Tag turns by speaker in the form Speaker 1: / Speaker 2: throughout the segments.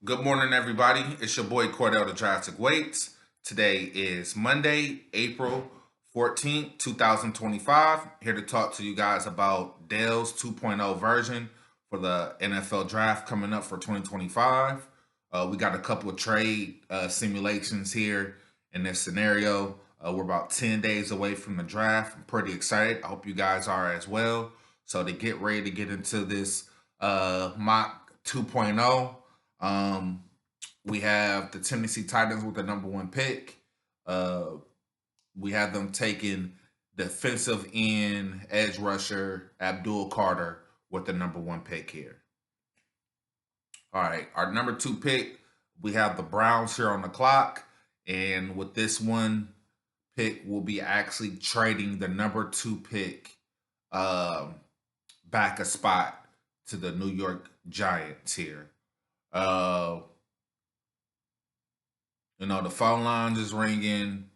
Speaker 1: Good morning, everybody. It's your boy Cordell the Drastic Weights. Today is Monday, April 14th, 2025. Here to talk to you guys about Dell's 2.0 version for the NFL draft coming up for 2025. We got a couple of trade simulations here in this scenario. We're about 10 days away from the draft. I'm pretty excited. I hope you guys are as well. So to get ready to get into this mock 2.0. We have the Tennessee Titans with the number one pick. Uh, we have them taking defensive end edge rusher Abdul Carter with the number one pick here. All right, our number two pick, we have the Browns here on the clock. And with this one pick, we'll be actually trading the number two pick um, back a spot to the New York Giants here. Uh, the phone lines is ringing.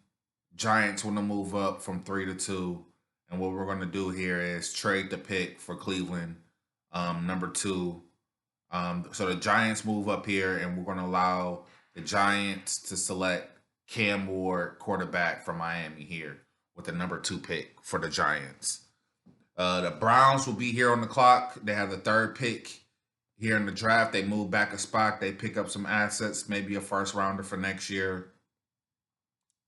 Speaker 1: Giants want to move up from 3 to 2. And what we're going to do here is trade the pick for Cleveland, number two. So the Giants move up here, and we're going to allow the Giants to select Campbell, quarterback from Miami here with the number two pick for the Giants. The Browns will be here on the clock. They have the third pick here in the draft. They move back a spot. They pick up some assets, maybe a first rounder for next year,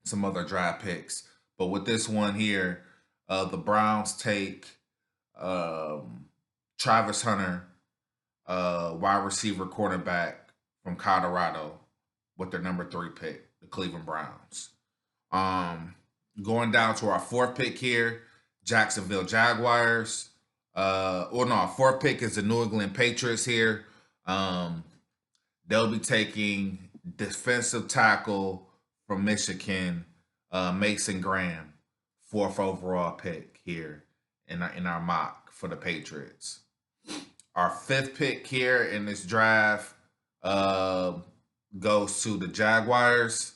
Speaker 1: some other draft picks. But with this one here, the Browns take Travis Hunter, wide receiver quarterback from Colorado, with their number three pick, the Cleveland Browns. Going down to our fourth pick here, Jacksonville Jaguars. Our fourth pick is the New England Patriots here. They'll be taking defensive tackle from Michigan, Mason Graham, fourth overall pick here in our mock for the Patriots. Our fifth pick here in this draft goes to the Jaguars,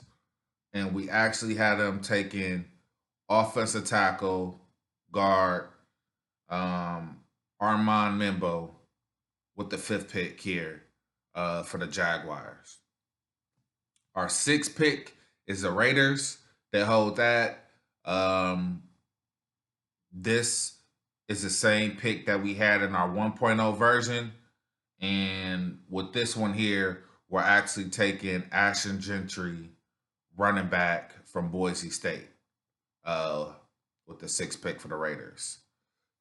Speaker 1: and we actually had them taking offensive tackle guard Armand Membo with the fifth pick here for the Jaguars. Our sixth pick is the Raiders. They hold that. This is the same pick that we had in our 1.0 version. And with this one here, we're actually taking Aston Jeanty, running back from Boise State, with the sixth pick for the Raiders.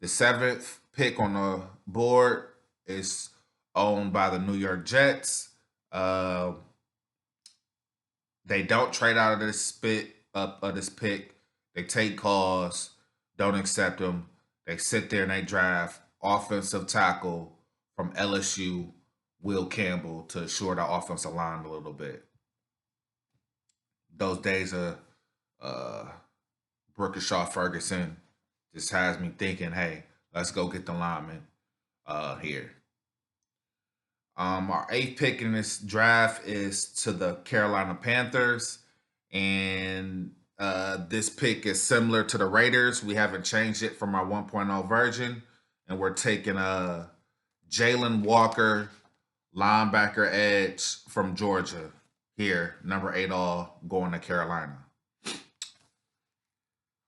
Speaker 1: The seventh pick on the board is owned by the New York Jets. They don't trade out of this pick. They take calls, don't accept them. They sit there and they draft offensive tackle from LSU, Will Campbell, to shore the offensive line a little bit. Those days of Brickashaw Ferguson just has me thinking, hey, let's go get the lineman here. Our eighth pick in this draft is to the Carolina Panthers. And this pick is similar to the Raiders. We haven't changed it from our 1.0 version. And we're taking a Jalon Walker, linebacker edge from Georgia here, number 8 all, going to Carolina.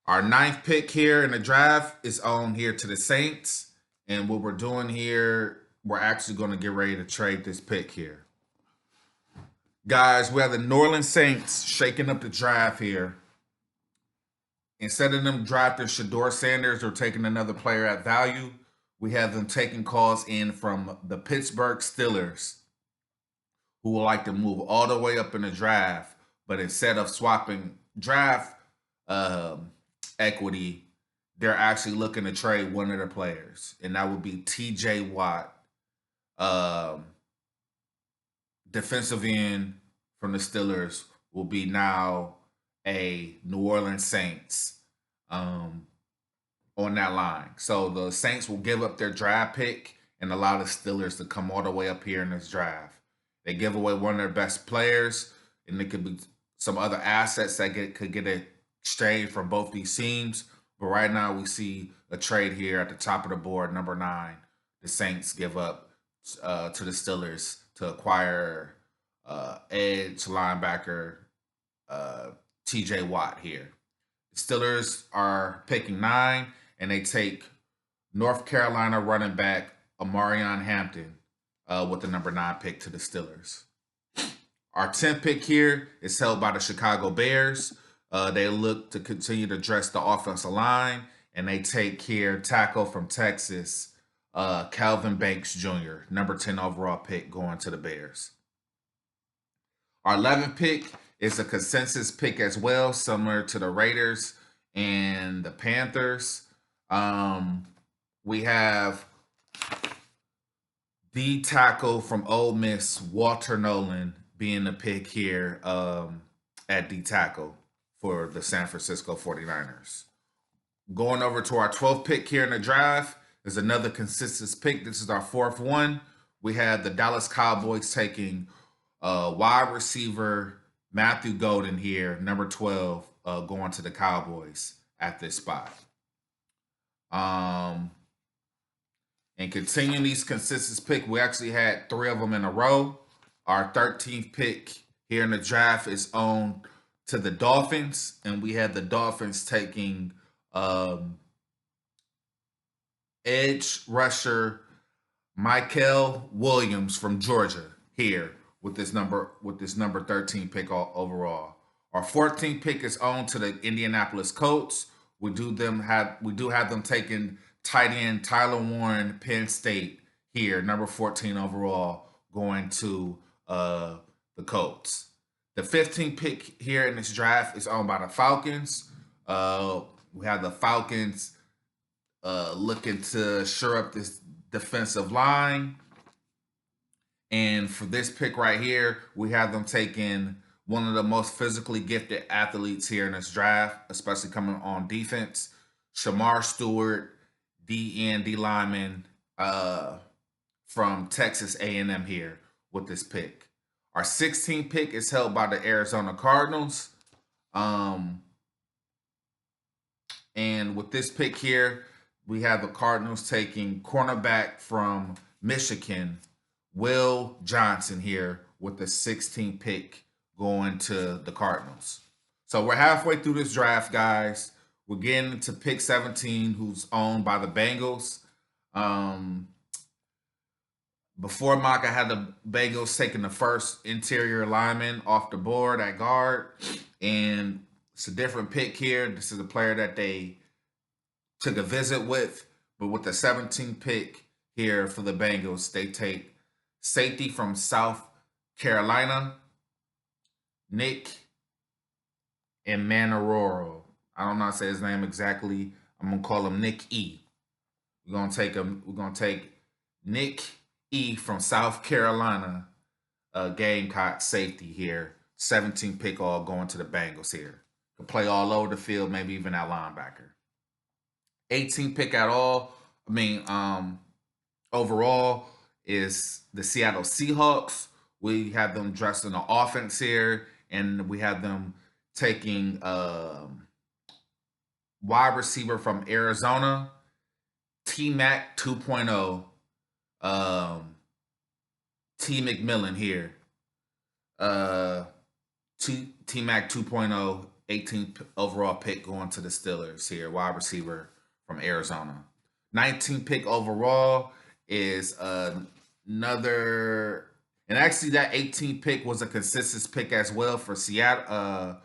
Speaker 1: Our ninth pick here in the draft is on here to the Saints. And what we're doing here, we're actually going to get ready to trade this pick here. Guys, we have the New Orleans Saints shaking up the draft here. Instead of them drafting Shador Sanders or taking another player at value, we have them taking calls in from the Pittsburgh Steelers, who would like to move all the way up in the draft, but instead of swapping draft equity, they're actually looking to trade one of their players, and that would be T.J. Watt, defensive end from the Steelers, will be now a New Orleans Saints on that line. So the Saints will give up their draft pick and allow the Steelers to come all the way up here in this draft. They give away one of their best players, and it could be some other assets that could get exchanged from both these teams. But right now we see a trade here at the top of the board, number 9. The Saints give up to the Steelers to acquire edge linebacker TJ Watt here. The Steelers are picking 9, and they take North Carolina running back Amarion Hampton with the number 9 pick to the Steelers. Our 10th pick here is held by the Chicago Bears. They look to continue to dress the offensive line, and they take here tackle from Texas, Calvin Banks Jr., number 10 overall pick going to the Bears. Our 11th pick is a consensus pick as well, similar to the Raiders and the Panthers. We have the tackle from Ole Miss, Walter Nolan, being the pick here at D tackle for the San Francisco 49ers. Going over to our 12th pick here in the draft is another consensus pick. This is our 4th one. We have the Dallas Cowboys taking wide receiver Matthew Golden here, number 12, going to the Cowboys at this spot. And continuing these consensus picks, we actually had 3 of them in a row. Our 13th pick here in the draft is owned to the Dolphins, and we had the Dolphins taking edge rusher Michael Williams from Georgia here with this number 13 pick overall. Our 14th pick is owned to the Indianapolis Colts. We do have them taking tight end Tyler Warren, Penn State here, number 14 overall, going to the Colts. The 15th pick here in this draft is owned by the Falcons. We have the Falcons looking to shore up this defensive line. And for this pick right here, we have them taking one of the most physically gifted athletes here in this draft, especially coming on defense, Shamar Stewart, D lineman from Texas A&M here with this pick. Our 16th pick is held by the Arizona Cardinals. And with this pick here, we have the Cardinals taking cornerback from Michigan, Will Johnson here with the 16th pick going to the Cardinals. So we're halfway through this draft, guys. We're getting to pick 17, who's owned by the Bengals. Before Maka had the Bengals taking the first interior lineman off the board at guard. And it's a different pick here. This is a player that they took a visit with. But with the 17th pick here for the Bengals, they take safety from South Carolina, Nick Manaroro. I don't know how to say his name exactly. I'm gonna call him Nick E. We're gonna take Nick E from South Carolina, Gamecock safety here. 17th pick all going to the Bengals here. Can play all over the field, maybe even at linebacker. 18th pick overall is the Seattle Seahawks. We have them dressed in the offense here, and we have them taking wide receiver from Arizona, T-Mac 2.0, T. McMillan here. T-Mac 2.0, 18th overall pick going to the Steelers here, wide receiver from Arizona. 19th pick overall is another, and actually that 18th pick was a consensus pick as well for Seattle.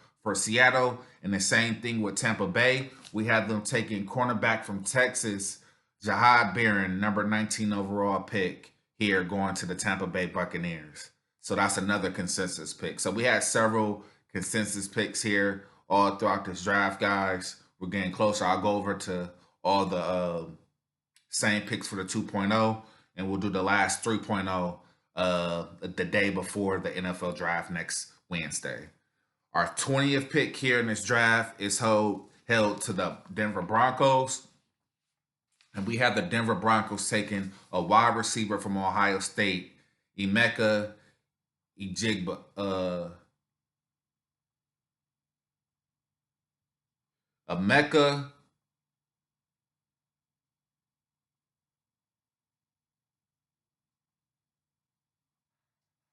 Speaker 1: And the same thing with Tampa Bay. We have them taking cornerback from Texas, Jahad Barron, number 19 overall pick here, going to the Tampa Bay Buccaneers. So that's another consensus pick. So we had several consensus picks here all throughout this draft, guys. We're getting closer. I'll go over to all the same picks for the 2.0, and we'll do the last 3.0 the day before the NFL draft next Wednesday. Our 20th pick here in this draft is held to the Denver Broncos. And we have the Denver Broncos taking a wide receiver from Ohio State, Emeka Ejigba. Emeka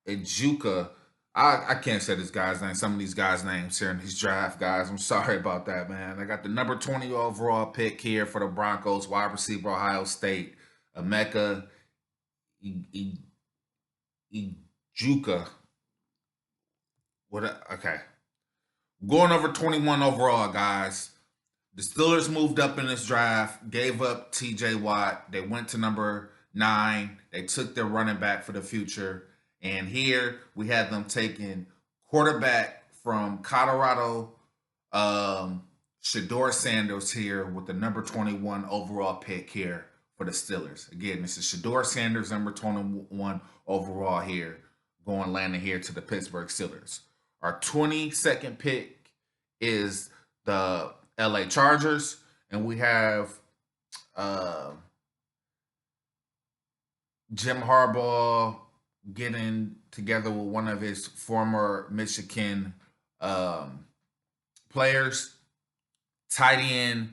Speaker 1: Ejuka I can't say this guy's name. Some of these guys' names here in these draft guys. I'm sorry about that, man. I got the number 20 overall pick here for the Broncos, wide receiver, Ohio State, Emeka Ijuka. What? Okay, going over 21 overall, guys. The Steelers moved up in this draft, gave up TJ Watt. They went to number 9. They took their running back for the future. And here we had them taking quarterback from Colorado, Shador Sanders here with the number 21 overall pick here for the Steelers. Again, this is Shador Sanders, number 21 overall here, landing here to the Pittsburgh Steelers. Our 22nd pick is the LA Chargers, and we have Jim Harbaugh getting together with one of his former Michigan players, tight end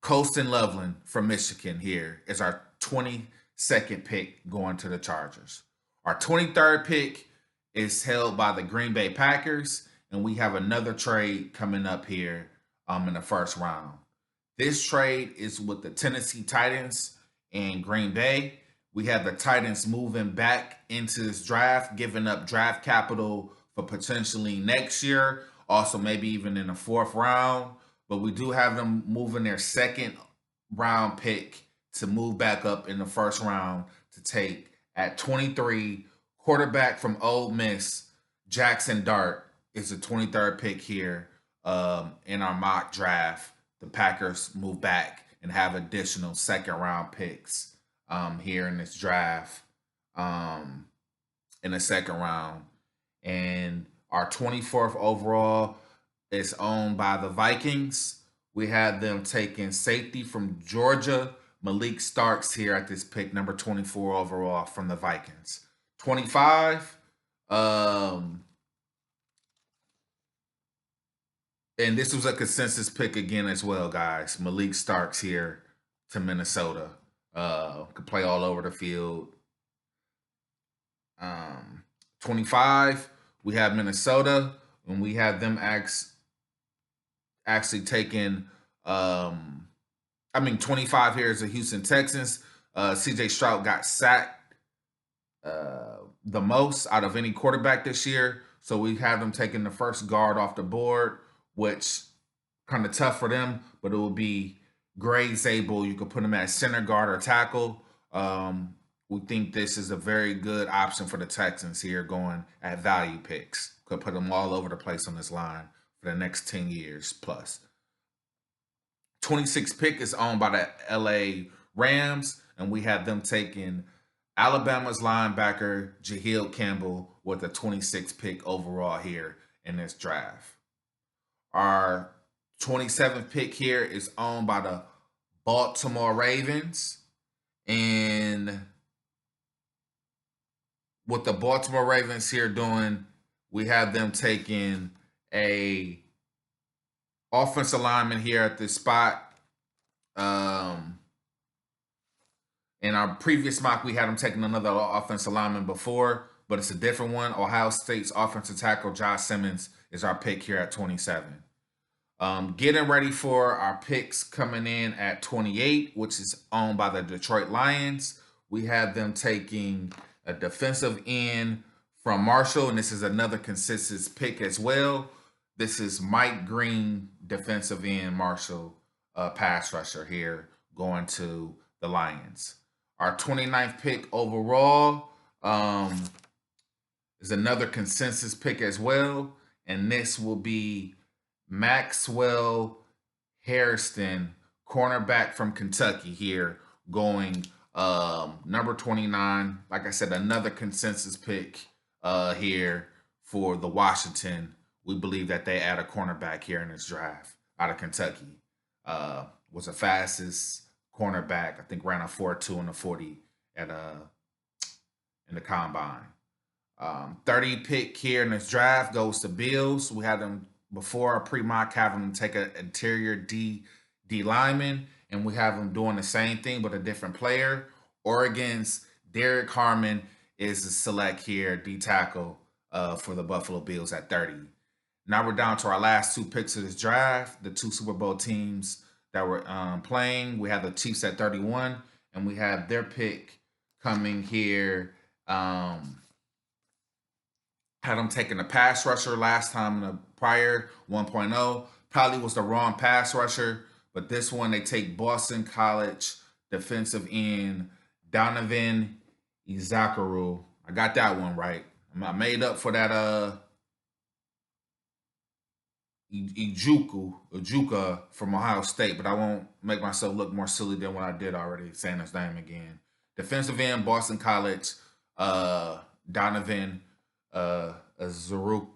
Speaker 1: Colston Loveland from Michigan here is our 22nd pick going to the Chargers. Our 23rd pick is held by the Green Bay Packers, and we have another trade coming up here in the first round. This trade is with the Tennessee Titans and Green Bay. We have the Titans moving back into this draft, giving up draft capital for potentially next year, also maybe even in the 4th round. But we do have them moving their 2nd round pick to move back up in the 1st round to take at 23 quarterback from Ole Miss, Jackson Dart is the 23rd pick here in our mock draft. The Packers move back and have additional 2nd round picks here in this draft in the 2nd round. And our 24th overall is owned by the Vikings. We had them taking safety from Georgia, Malik Starks here at this pick, number 24 overall from the Vikings. 25, and this was a consensus pick again as well, guys. Malik Starks here to Minnesota. Could play all over the field. 25, we have Minnesota, and we have them actually taking 25 here is the Houston Texans. CJ Stroud got sacked the most out of any quarterback this year. So we have them taking the first guard off the board, which kind of tough for them, but it will be Gray Zabel. You could put him at center guard or tackle. We think this is a very good option for the Texans here going at value picks. Could put them all over the place on this line for the next 10 years plus. 26th pick is owned by the LA Rams, and we have them taking Alabama's linebacker Jahil Campbell with the 26th pick overall here in this draft. Our 27th pick here is owned by the Baltimore Ravens, and what the Baltimore Ravens here doing, we have them taking a offensive lineman here at this spot. In our previous mock, we had them taking another offensive lineman before, but it's a different one. Ohio State's offensive tackle, Josh Simmons, is our pick here at 27. Getting ready for our picks coming in at 28, which is owned by the Detroit Lions. We have them taking a defensive end from Marshall, and this is another consensus pick as well. This is Mike Green, defensive end, Marshall, pass rusher here, going to the Lions. Our 29th pick overall is another consensus pick as well, and this will be Maxwell Hairston, cornerback from Kentucky here, going number 29. Like I said, another consensus pick here for the Washington. We believe that they add a cornerback here in this draft out of Kentucky. Was the fastest cornerback. I think ran a 4.2 in the 40 at in the combine. 30 pick here in this draft goes to Bills. We had them before our pre-mock, have them take an interior D lineman, and we have them doing the same thing but a different player. Oregon's Derek Harmon is the select here, D tackle for the Buffalo Bills at 30. Now we're down to our last two picks of this draft, the two Super Bowl teams that were playing. We have the Chiefs at 31, and we have their pick coming here. Had them taking a pass rusher last time in the prior 1.0. Probably was the wrong pass rusher, but this one they take Boston College defensive end Donovan Izakaru. I got that one right. I made up for that Ijuka from Ohio State, but I won't make myself look more silly than what I did already saying his name again. Defensive end, Boston College, Donovan Azaruku,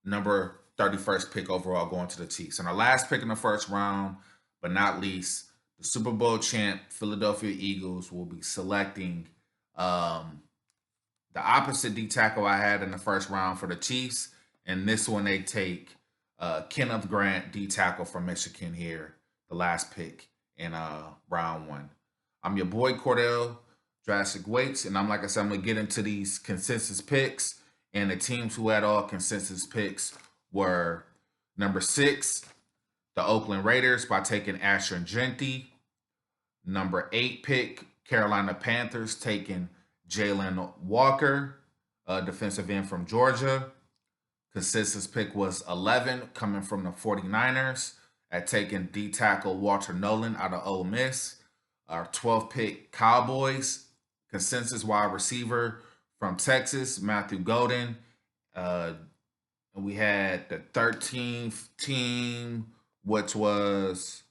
Speaker 1: number 31st pick overall going to the Chiefs. And our last pick in the first round, but not least, the Super Bowl champ Philadelphia Eagles will be selecting the opposite D tackle I had in the first round for the Chiefs. And this one they take Kenneth Grant, D tackle from Michigan here, the last pick in round one. I'm your boy Cordell, Drastic Weights, and like I said, I'm going to get into these consensus picks. And the teams who had all consensus picks were number 6, the Oakland Raiders by taking Aston Jeanty. Number 8 pick, Carolina Panthers taking Jalon Walker, defensive end from Georgia. Consensus pick was 11, coming from the 49ers at taking D tackle Walter Nolan out of Ole Miss. Our 12th pick, Cowboys. Consensus wide receiver from Texas, Matthew Golden. We had the 13th team, which was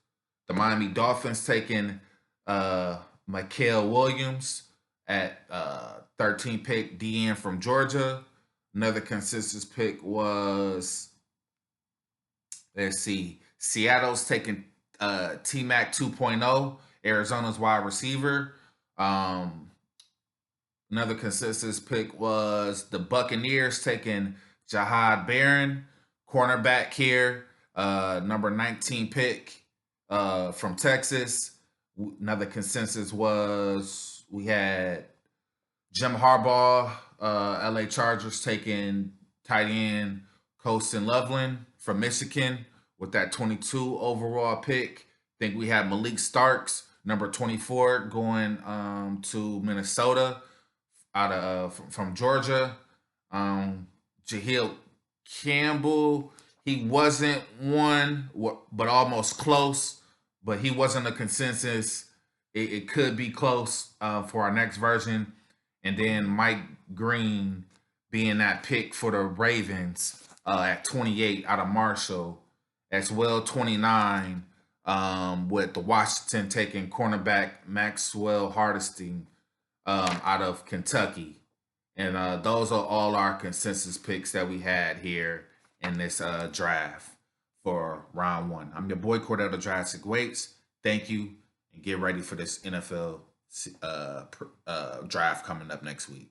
Speaker 1: the Miami Dolphins, taking Mikael Williams at 13 pick, DN from Georgia. Another consensus pick was, let's see, Seattle's taking T-Mac 2.0, Arizona's wide receiver. Another consensus pick was the Buccaneers taking Jahad Barron, cornerback here, number 19 pick from Texas. Another consensus was we had Jim Harbaugh, LA Chargers, taking tight end Colston Loveland from Michigan with that 22 overall pick. I think we had Malik Starks, number 24, going to Minnesota out of from Georgia. Jahil Campbell, he wasn't one, but almost close. But he wasn't a consensus. It could be close for our next version. And then Mike Green being that pick for the Ravens at 28 out of Marshall. As well, 29 with the Washington taking cornerback Maxwell Hardesty out of Kentucky. And those are all our consensus picks that we had here in this draft for round one. I'm your boy Cordell the Drastic Weights. Thank you, and get ready for this NFL draft coming up next week.